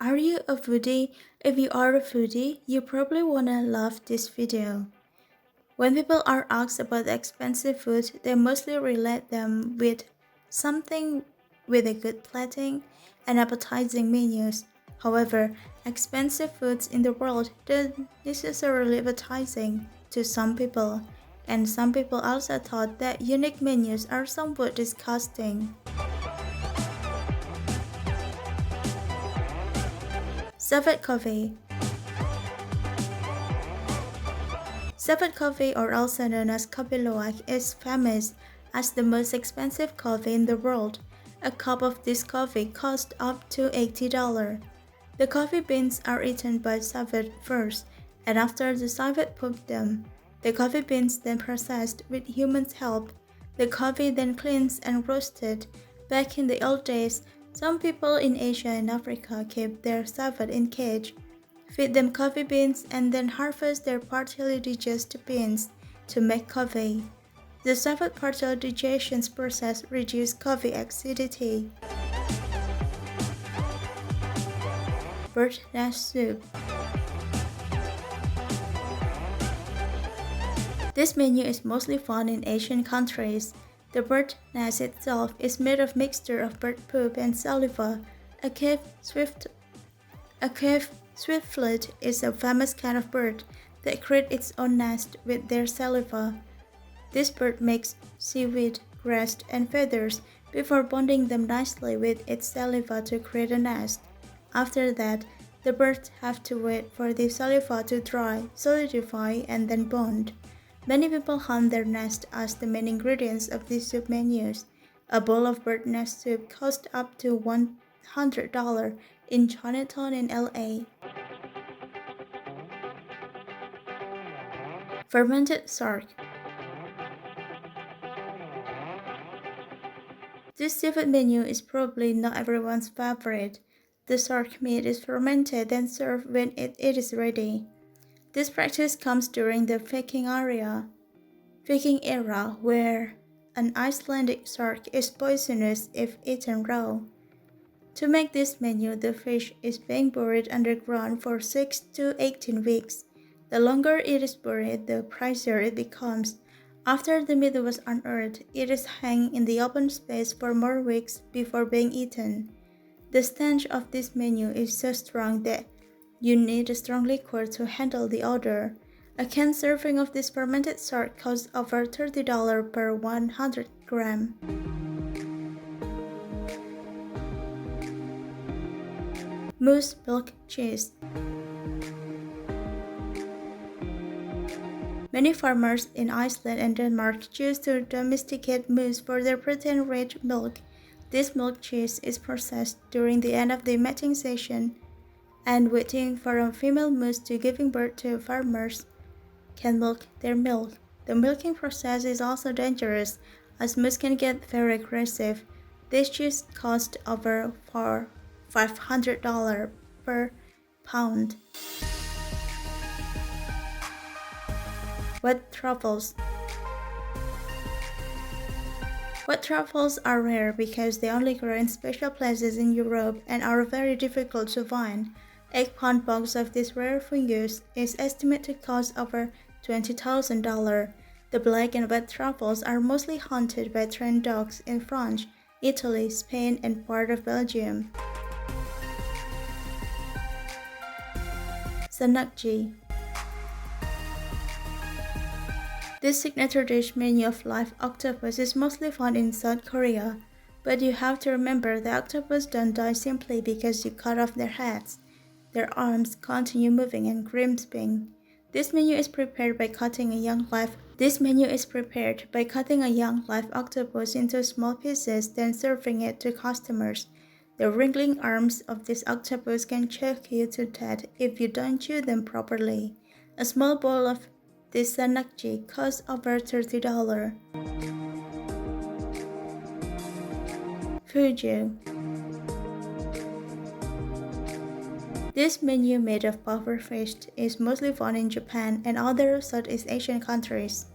Are you a foodie? If you are a foodie, you probably wanna love this video. When people are asked about expensive food, they mostly relate them with something with a good plating and appetizing menus. However, expensive foods in the world don't necessarily appetizing to some people, and some people also thought that unique menus are somewhat disgusting. Civet coffee. Civet coffee, or also known as Kopi Luwak, is famous as the most expensive coffee in the world. A cup of this coffee costs up to $80. The coffee beans are eaten by civet first, and after the civet poop them, the coffee beans then processed with humans' help. The coffee then cleansed and roasted. Back in the old days, some people in Asia and Africa kept their civet in cage, feed them coffee beans, and then harvest their partially digested beans to make coffee. The civet partial digestion process reduces coffee acidity. Bird nest soup. This menu is mostly found in Asian countries. The bird nest itself is made of mixture of bird poop and saliva. A cave swiftlet is a famous kind of bird that creates its own nest with their saliva. This bird makes seaweed, grass, and feathers before bonding them nicely with its saliva to create a nest. After that, the birds have to wait for the saliva to dry, solidify, and then bond. Many people hunt their nest as the main ingredients of these soup menus. A bowl of bird nest soup costs up to $100 in Chinatown in LA. Fermented shark. This seafood menu is probably not everyone's favorite. The shark meat is fermented and served when it is ready. This practice comes during the Viking era, where an Icelandic shark is poisonous if eaten raw. To make this menu, the fish is being buried underground for 6 to 18 weeks. The longer it is buried, the pricier it becomes. After the meat was unearthed, it is hung in the open space for more weeks before being eaten. The stench of this menu is so strong that you need a strong liquid to handle the odor. A can serving of this fermented shark costs over $30 per 100 gram. Moose milk cheese. Many farmers in Iceland and Denmark choose to domesticate moose for their protein-rich milk. This milk cheese is processed during the end of the mating season, and waiting for a female moose to giving birth to farmers can milk their milk. The milking process is also dangerous, as moose can get very aggressive. This cheese costs over $500 per pound. Wet truffles. Wet truffles are rare because they only grow in special places in Europe and are very difficult to find. A pound box of this rare fungus is estimated to cost over $20,000. The black and wet truffles are mostly hunted by trained dogs in France, Italy, Spain, and part of Belgium. Sanakji. This signature dish menu of live octopus is mostly found in South Korea, but you have to remember the octopus don't die simply because you cut off their heads. Their arms continue moving and grasping. This menu is prepared by cutting a young live octopus into small pieces, then serving it to customers. The wriggling arms of this octopus can choke you to death if you don't chew them properly. A small bowl of this sanakji costs over $30. Fugu. This menu made of puffer fish is mostly found in Japan and other Southeast Asian countries.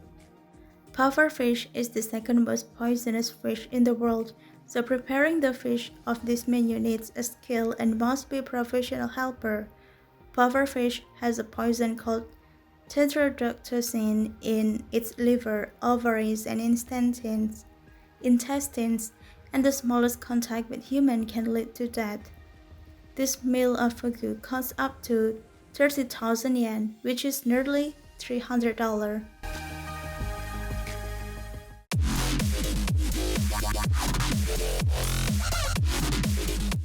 Pufferfish is the second most poisonous fish in the world, so preparing the fish of this menu needs a skill and must be a professional helper. Pufferfish has a poison called tetrodotoxin in its liver, ovaries, and intestines, and the smallest contact with human can lead to death. This meal of fugu costs up to 30,000 yen, which is nearly $300.